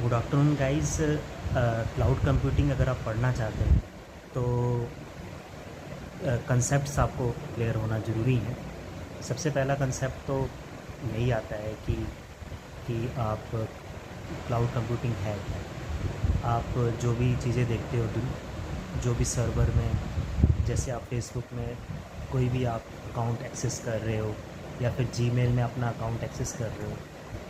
Good afternoon guys. Cloud computing अगर आप पढ़ना चाहते हैं तो कंसेप्ट्स आपको क्लियर होना ज़रूरी है। सबसे पहला कंसेप्ट तो यही आता है कि आप क्लाउड कंप्यूटिंग है क्या। आप जो भी चीज़ें देखते हो जो भी सर्वर में, जैसे आप फेसबुक में कोई भी आप अकाउंट एक्सेस कर रहे हो या फिर जीमेल में अपना अकाउंट एक्सेस कर रहे हो,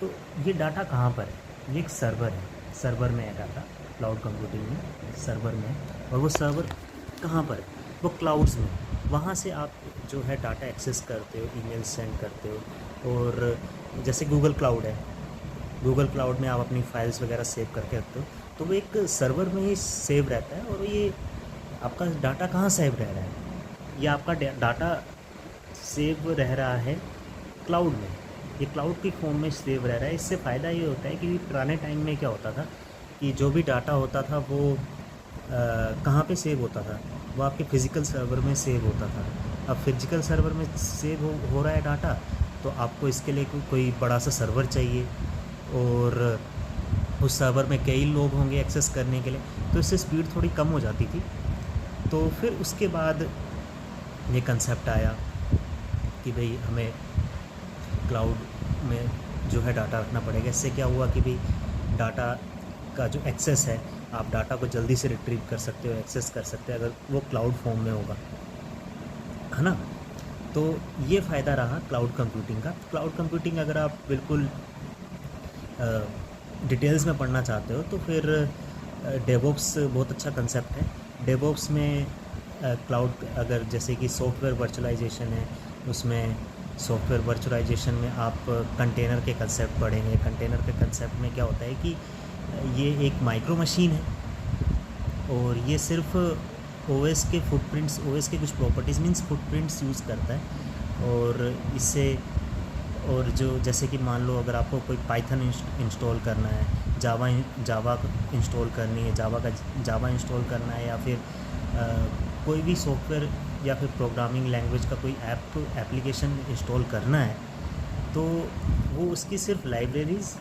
तो ये डाटा कहाँ पर है? ये एक सर्वर है, सर्वर में है डाटा। क्लाउड कंप्यूटिंग में सर्वर में है, और वो सर्वर कहाँ पर है? वो क्लाउड्स में। वहाँ से आप जो है डाटा एक्सेस करते हो, ईमेल सेंड करते हो। और जैसे गूगल क्लाउड है, गूगल क्लाउड में आप अपनी फाइल्स वगैरह सेव करके रखते हो, तो वो एक सर्वर में ही सेव रहता है। और ये आपका डाटा कहाँ सेव रह रहा है? ये आपका डाटा सेव रह रहा है क्लाउड में। ये क्लाउड की फॉर्म में सेव रह रहा है। इससे फ़ायदा ये होता है कि पुराने टाइम में क्या होता था कि जो भी डाटा होता था वो कहाँ पे सेव होता था? वो आपके फ़िज़िकल सर्वर में सेव होता था। अब फिजिकल सर्वर में सेव हो रहा है डाटा, तो आपको इसके लिए कोई बड़ा सा सर्वर चाहिए, और उस सर्वर में कई लोग होंगे एक्सेस करने के लिए, तो इससे स्पीड थोड़ी कम हो जाती थी। तो फिर उसके बाद ये कंसेप्ट आया कि भाई हमें क्लाउड में जो है डाटा रखना पड़ेगा। इससे क्या हुआ कि भाई डाटा का जो एक्सेस है, आप डाटा को जल्दी से रिट्रीव कर सकते हो, एक्सेस कर सकते हो अगर वो क्लाउड फॉर्म में होगा, है ना। तो ये फ़ायदा रहा क्लाउड कंप्यूटिंग का। क्लाउड कंप्यूटिंग अगर आप बिल्कुल डिटेल्स में पढ़ना चाहते हो तो फिर डेवऑप्स बहुत अच्छा कंसेप्ट है। डेवऑप्स में क्लाउड, अगर जैसे कि सॉफ्टवेयर वर्चुअलाइजेशन है, उसमें सॉफ्टवेयर वर्चुअलाइजेशन में आप कंटेनर के कंसेप्ट पढ़ेंगे। कंटेनर के कंसेप्ट में क्या होता है कि ये एक माइक्रो मशीन है, और ये सिर्फ ओएस के फुटप्रिंट्स, ओएस के कुछ प्रॉपर्टीज़ मीन्स फुटप्रिंट्स यूज़ करता है। और इससे, और जो जैसे कि मान लो अगर आपको कोई पाइथन इंस्टॉल करना है, जावा इंस्टॉल करनी है, जावा इंस्टॉल करना है, या फिर कोई भी सॉफ्टवेयर या फिर प्रोग्रामिंग लैंग्वेज का कोई एप्लीकेशन इंस्टॉल करना है, तो वो उसकी सिर्फ लाइब्रेरीज़,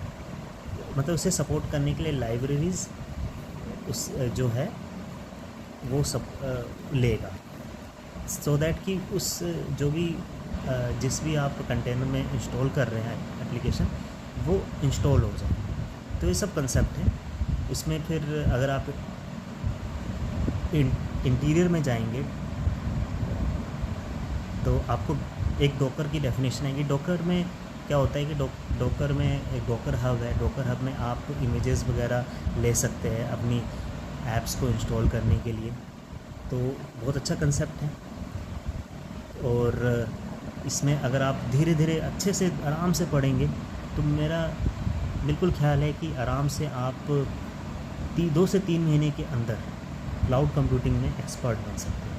मतलब उसे सपोर्ट करने के लिए लाइब्रेरीज़ उस जो है वो सब लेगा, सो दैट कि उस जो भी जिस भी आप कंटेनर में इंस्टॉल कर रहे हैं एप्लीकेशन, वो इंस्टॉल हो जाए। तो ये सब कंसेप्ट है उसमें। फिर अगर आप इंटीरियर में जाएंगे तो आपको एक डॉकर की डेफिनेशन है कि डॉकर में क्या होता है कि डॉकर में एक डॉकर हब है। डॉकर हब में आप इमेजेस वगैरह ले सकते हैं अपनी ऐप्स को इंस्टॉल करने के लिए। तो बहुत अच्छा कंसेप्ट है। और इसमें अगर आप धीरे धीरे अच्छे से आराम से पढ़ेंगे तो मेरा बिल्कुल ख्याल है कि आराम से आप 2 से 3 महीने के अंदर क्लाउड कंप्यूटिंग में एक्सपर्ट बन सकते हैं।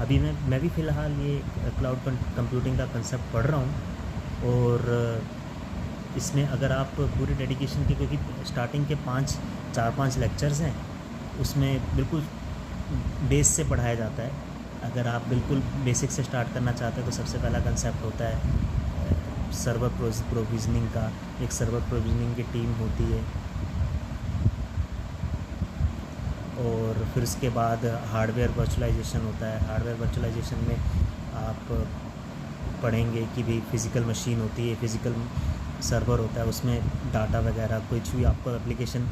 अभी मैं भी फ़िलहाल ये क्लाउड कंप्यूटिंग का कंसेप्ट पढ़ रहा हूँ, और इसमें अगर आप पूरी डेडिकेशन के, क्योंकि स्टार्टिंग के 4-5 लेक्चर्स हैं, उसमें बिल्कुल बेस से पढ़ाया जाता है। अगर आप बिल्कुल बेसिक से स्टार्ट करना चाहते हैं तो सबसे पहला कंसेप्ट होता है सर्वर प्रोविजनिंग का। एक सर्वर प्रोविजनिंग की टीम होती है, और फिर उसके बाद हार्डवेयर वर्चुअलाइजेशन होता है। हार्डवेयर वर्चुअलाइजेशन में आप पढ़ेंगे कि भाई फ़िज़िकल मशीन होती है, फ़िज़िकल सर्वर होता है, उसमें डाटा वगैरह कुछ भी आपको एप्लीकेशन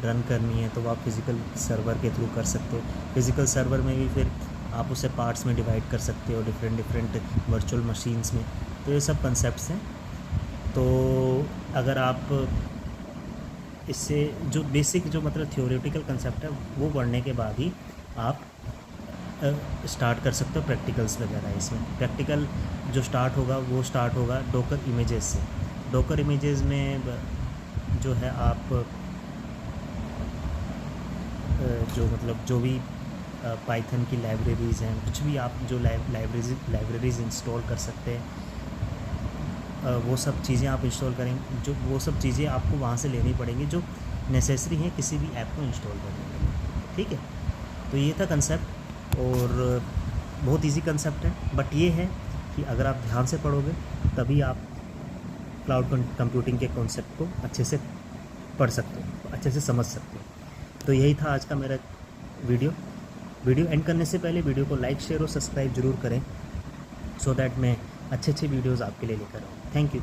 रन करनी है तो वो आप फिज़िकल सर्वर के थ्रू कर सकते हो। फिज़िकल सर्वर में भी फिर आप उसे पार्ट्स में डिवाइड कर सकते हो, डिफरेंट वर्चुअल मशीन्स में। तो ये सब कंसेप्ट्स हैं। तो अगर आप इससे जो बेसिक, जो मतलब थियोरेटिकल कंसेप्ट है, वो पढ़ने के बाद ही आप स्टार्ट कर सकते हो प्रैक्टिकल्स वगैरह। इसमें प्रैक्टिकल जो स्टार्ट होगा डॉकर इमेजेस से। डॉकर इमेजेस में जो है आप जो मतलब जो भी पाइथन की लाइब्रेरीज़ हैं, कुछ भी आप जो लाइब्रेरीज़ इंस्टॉल कर सकते हैं, वो सब चीज़ें आप इंस्टॉल करेंगे। जो वो सब चीज़ें आपको वहाँ से लेनी पड़ेंगी जो नेसेसरी हैं किसी भी ऐप को इंस्टॉल करने के लिए। ठीक है, तो ये था कंसेप्ट, और बहुत इजी कंसेप्ट है। बट ये है कि अगर आप ध्यान से पढ़ोगे तभी आप क्लाउड कंप्यूटिंग के कॉन्सेप्ट को अच्छे से पढ़ सकते हो। अच्छे से समझ सकते हो। तो यही था आज का मेरा वीडियो एंड करने से पहले वीडियो को लाइक, शेयर और सब्सक्राइब जरूर करें, सो दैट मैं अच्छे वीडियोज़ आपके लिए लेकर आऊँ। Thank you.